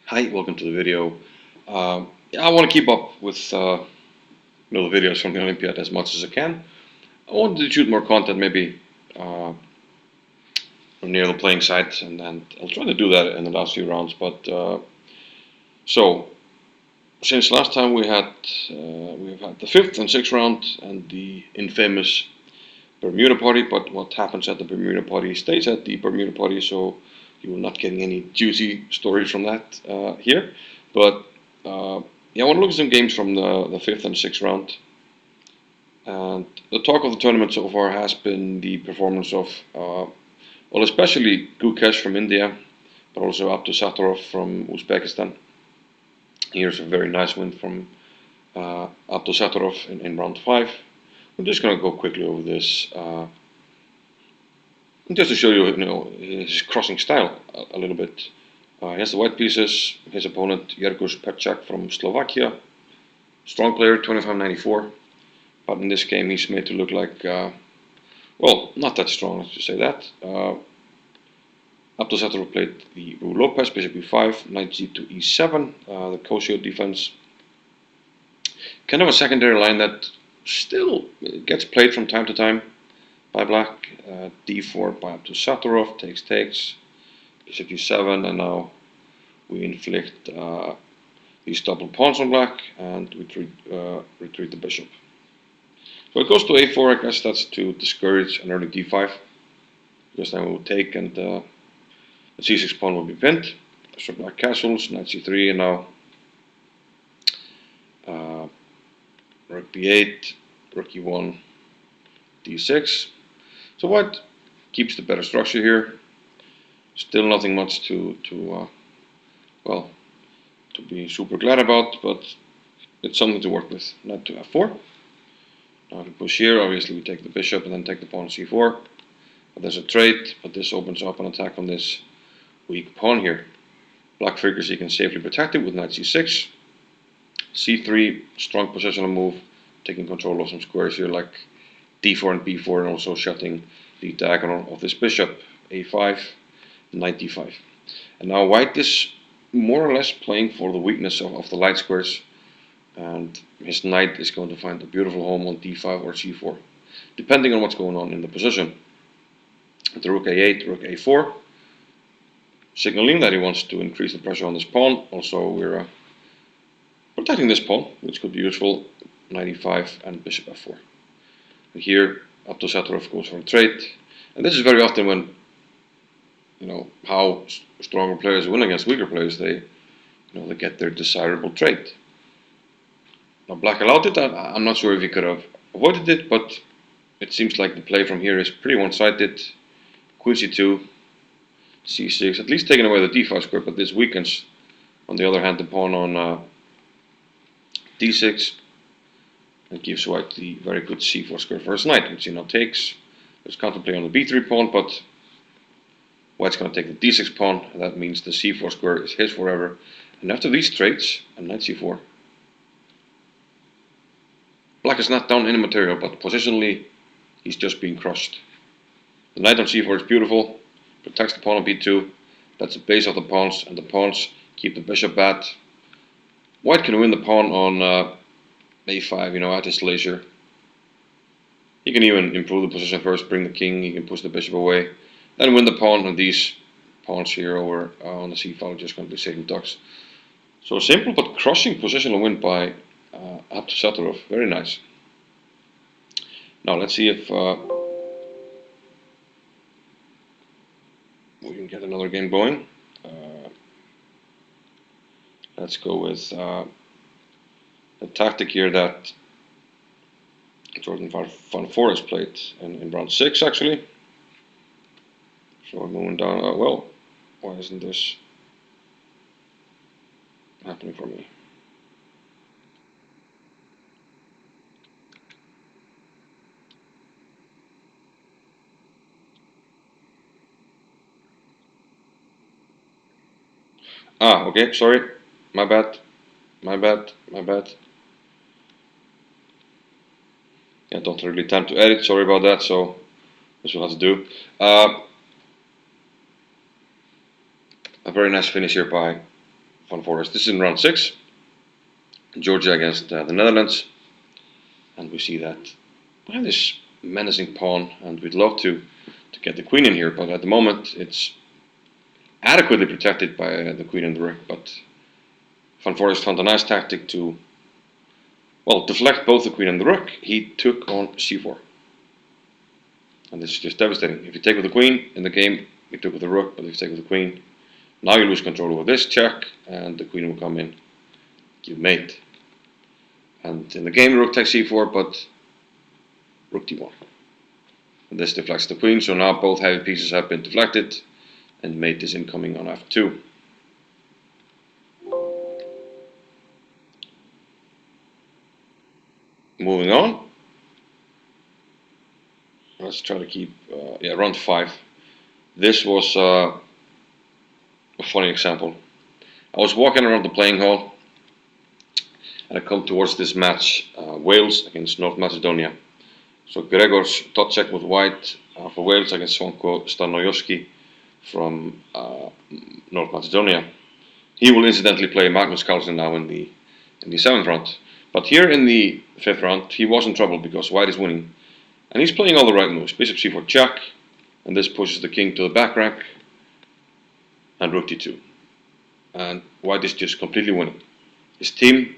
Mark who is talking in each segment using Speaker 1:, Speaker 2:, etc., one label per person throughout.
Speaker 1: Hi, welcome to the video. I want to keep up with the videos from the Olympiad as much as I can. I wanted to shoot more content maybe near the playing site, and I'll try to do that in the last few rounds. But so since last time we've had the fifth and sixth round and the infamous Bermuda party. But what happens at the Bermuda party stays at the Bermuda party, so you will not getting any juicy stories from that here. But yeah, I want to look at some games from the fifth and sixth round. And the talk of the tournament so far has been the performance of, well, especially Gukesh from India, but also Abdusattorov from Uzbekistan. Here's a very nice win from Abdusattorov in round 5. I'm just going to go quickly over this, just to show you, his crossing style a little bit. He has the white pieces. His opponent, Jerguš Perchak from Slovakia, strong player, 2594. But in this game, he's made to look like, well, not that strong, let's just say that. Abdusattorov played the Ru Lopez, bishop e5, knight g2 e7, the Cosio defense. Kind of a secondary line that still gets played from time to time by black. d4 by Abdusattorov, takes, bishop e7, and now we inflict these double pawns on black and retreat the bishop. So it goes to a4, I guess that's to discourage an early d5, because then we will take and the c6 pawn will be pinned. So black castles, knight c3, and now rook b8, rook e1, d6. So white keeps the better structure here. Still nothing much to be super glad about, but it's something to work with. Knight to f4. Now if we push here, obviously we take the bishop and then take the pawn c4. But there's a trade, but this opens up an attack on this weak pawn here. Black figures he can safely protect it with knight c6. c3, strong positional move, taking control of some squares here like d4 and b4, and also shutting the diagonal of this bishop. a5, knight d5. And now white is more or less playing for the weakness of the light squares, and his knight is going to find a beautiful home on d5 or c4, depending on what's going on in the position. The rook a8, rook a4, signaling that he wants to increase the pressure on this pawn. Also, we're protecting this pawn, which could be useful. Knight e5 and bishop f4. And here, Abdusattorov goes for a trade, and this is very often when how stronger players win against weaker players. They get their desirable trade. Now black allowed it. I'm not sure if he could have avoided it, but it seems like the play from here is pretty one-sided. Queen c2, c6, at least taking away the d5 square, but this weakens, on the other hand, the pawn on d6, and gives white the very good c4 square for his knight, which he now takes. There's counterplay on the b3 pawn, but white's going to take the d6 pawn, and that means the c4 square is his forever. And after these trades, and knight c4, black is not down any material, but positionally, he's just being crushed. The knight on c4 is beautiful, protects the pawn on b2, that's the base of the pawns, and the pawns keep the bishop bad. White can win the pawn on a5, at his leisure. He can even improve the position first, bring the king, he can push the bishop away, then win the pawn, and these pawns here over on the c file are just going to be sitting ducks. So simple but crushing positional win by Abdusattorov, very nice. Now let's see if we can get another game going. Let's go with a tactic here that Jordan van Forest played in round 6 actually. So we're moving down. Well, why isn't this happening for me? Okay, sorry. My bad. Yeah, don't really time to edit, sorry about that, so this will have to do. A very nice finish here by Van Forest. This is in round 6. Georgia against the Netherlands. And we see that we have this menacing pawn, and we'd love to get the queen in here, but at the moment it's adequately protected by the queen and the rook. But Van Forest found a nice tactic to, well, deflect both the queen and the rook. He took on c4. And this is just devastating. If you take with the queen in the game, you took with the rook, but if you take with the queen, now you lose control over this check, and the queen will come in. You mate. And in the game, rook takes c4, but rook d1. And this deflects the queen, so now both heavy pieces have been deflected, and mate is incoming on f2. Moving on. Let's try to keep, round 5. This was a funny example. I was walking around the playing hall, and I come towards this match, Wales against North Macedonia. So Gregor's Tocek with white for Wales against Swanko Stanojoski from North Macedonia. He will incidentally play Magnus Carlsen now in the 7th round. But here in the 5th round, he was in trouble because white is winning. And he's playing all the right moves. Bishop c4 check, and this pushes the king to the back rank, and rook d2. And white is just completely winning. His team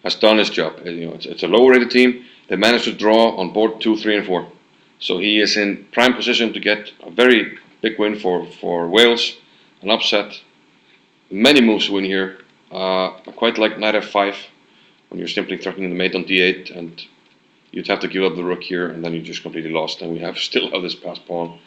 Speaker 1: has done his job. It's a lower rated team. They managed to draw on board 2, 3, and 4. So he is in prime position to get a very big win for Wales, an upset. Many moves to win here. I quite like knight f5 when you're simply threatening the mate on d8, and you'd have to give up the rook here, and then you just completely lost. And we still have this passed pawn.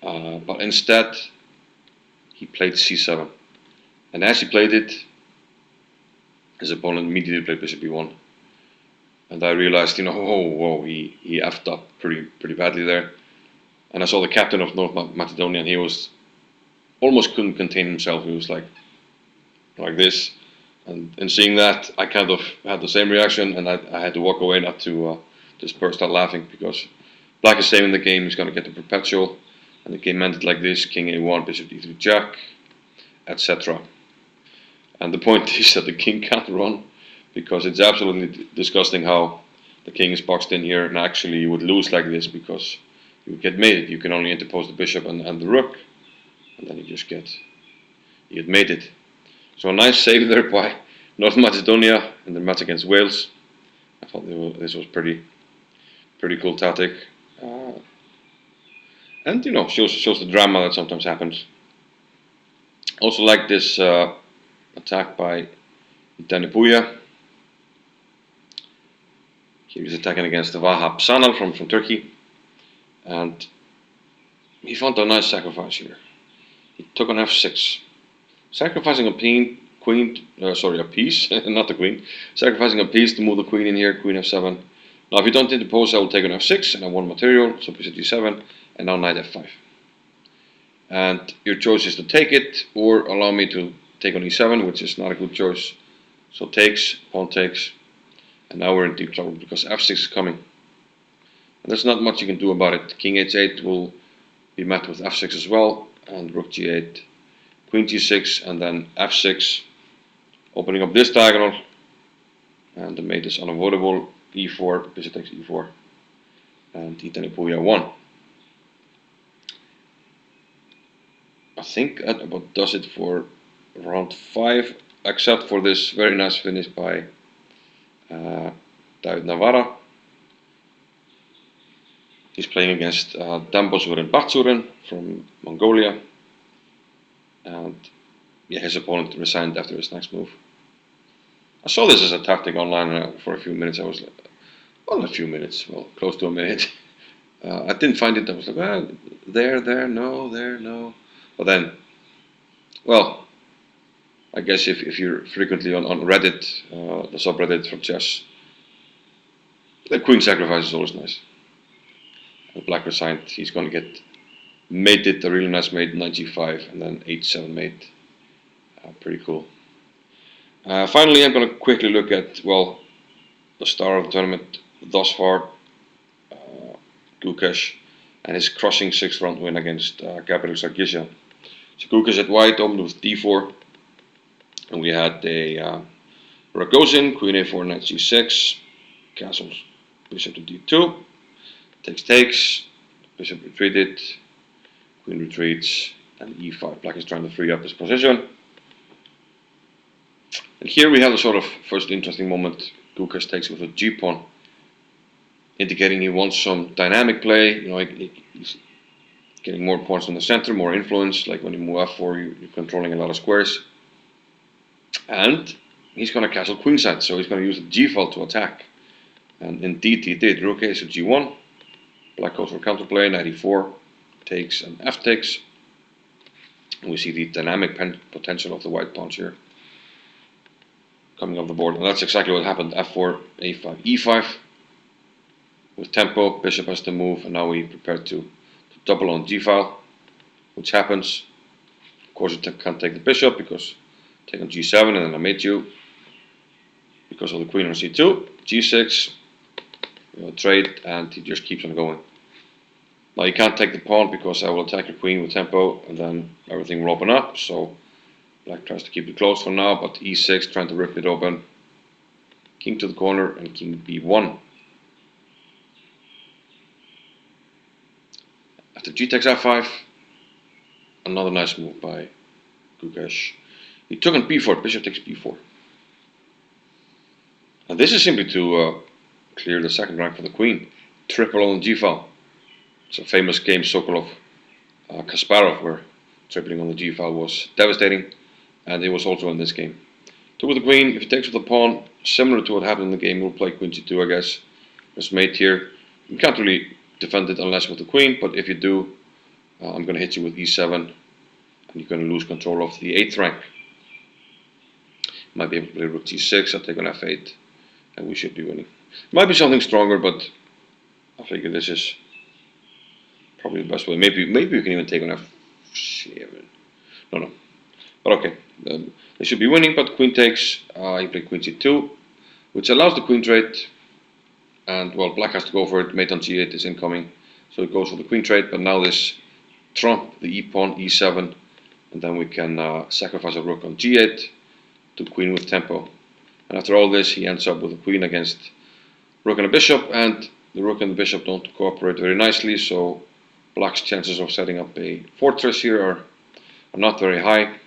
Speaker 1: But instead, he played c7. And as he played it, his opponent immediately played bishop e1. And I realized, he effed up pretty badly there. And I saw the captain of North Macedonia, and he was almost couldn't contain himself. He was like this. And in seeing that, I kind of had the same reaction, and I had to walk away, not to just burst out laughing, because black is saving the game. He's going to get the perpetual, and the game ended like this: king a1, bishop d3 jack, etc. And the point is that the king can't run, because it's absolutely disgusting how the king is boxed in here, and actually you would lose like this because you would get mated. You can only interpose the bishop and the rook, and then you just get mated. So a nice save there by North Macedonia in the match against Wales. I thought this was pretty cool tactic, and shows the drama that sometimes happens. Also like this attack by Itanipuya. He was attacking against the Vahap Sanal from Turkey, and he found a nice sacrifice here. He took on f6, sacrificing a piece, not the queen, sacrificing a piece to move the queen in here, queen f7. Now if you don't interpose, I will take on f6, and I won material, so bishop d7, and now knight f5. And your choice is to take it, or allow me to take on e7, which is not a good choice. So takes, pawn takes, and now we're in deep trouble because f6 is coming. And there's not much you can do about it. King h8 will be met with f6 as well, and rook g8, queen g6, and then f6, opening up this diagonal, and the mate is unavoidable. e4, bishop takes e4, and Itanipuya won. I think that about does it for round 5, except for this very nice finish by David Navarra. He's playing against Dambozuren Batsuren from Mongolia, and his opponent resigned after his next move. I saw this as a tactic online for a few minutes. I was like, well, a few minutes, well, close to a minute. I didn't find it. I was like, well, there, no. But then, well, I guess if you're frequently on Reddit, the subreddit for chess, the queen sacrifice is always nice. And black resigned. He's going to get mated, a really nice mate, knight g5, and then h7 mate. Pretty cool. Finally, I'm going to quickly look at, well, the star of the tournament thus far, Gukesh, and his crushing 6th round win against Gabriel Sarkisian. So Gukesh at white opened with d4, And we had a rook goes in, queen a4, knight c6, castles, bishop to d2, takes, bishop retreated, queen retreats, and e5. Black is trying to free up his position. And here we have a sort of first interesting moment. Gukas takes with a g-pawn, indicating he wants some dynamic play. You know, he's getting more points in the center, more influence. Like when you move f4, you're controlling a lot of squares. And he's going to castle queenside, so he's going to use the g-file to attack. And indeed he did. Rook a to g1. Black goes for counterplay, knight e4, takes and f takes. And we see the dynamic potential of the white pawns here coming off the board. And that's exactly what happened. f4, a5, e5. With tempo, bishop has to move, and now we prepare to double on g-file, which happens. Of course, you can't take the bishop because take on g7, and then I mate you because of the queen on c2, g6, trade, and he just keeps on going. Now you can't take the pawn because I will attack your queen with tempo, and then everything will open up. So black tries to keep it closed for now, but e6 trying to rip it open. King to the corner and king b1. After g takes f5, another nice move by Gukas. He took on b4, bishop takes b4. And this is simply to clear the second rank for the queen. Triple on g-file. It's a famous game, Sokolov, Kasparov, where tripling on the g-file was devastating, and it was also in this game. Took with the queen. If he takes with the pawn, similar to what happened in the game, we'll play queen c2, I guess. Just mate here. You can't really defend it unless with the queen, but if you do, I'm going to hit you with e7, and you're going to lose control of the 8th rank. Might be able to play rook g6, I'll take on f8, and we should be winning. Might be something stronger, but I figure this is probably the best way. Maybe we can even take on f7. No. But okay, they should be winning, but queen takes, you play queen c2, which allows the queen trade. And well, black has to go for it. Mate on g8 is incoming, so it goes for the queen trade. But now this trump the e pawn, e7, and then we can sacrifice a rook on g8 to queen with tempo. And after all this, he ends up with a queen against rook and a bishop, and the rook and the bishop don't cooperate very nicely. So black's chances of setting up a fortress here are not very high.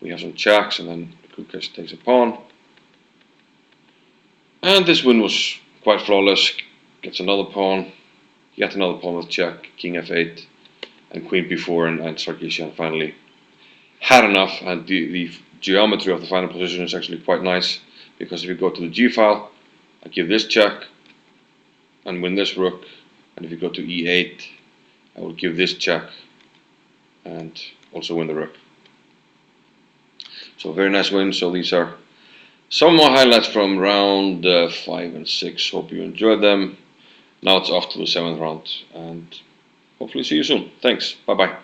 Speaker 1: We have some checks, and then Gukas takes a pawn, and this win was quite flawless. Gets another pawn, yet another pawn with check, king f8, and queen b4, and Sarkisian finally had enough. And the geometry of the final position is actually quite nice, because if you go to the g-file, I give this check and win this rook, and if you go to e8, I will give this check and also win the rook. So very nice win. So these are some more highlights from round 5 and 6. Hope you enjoyed them. Now it's off to the 7th round, and hopefully see you soon. Thanks. Bye bye.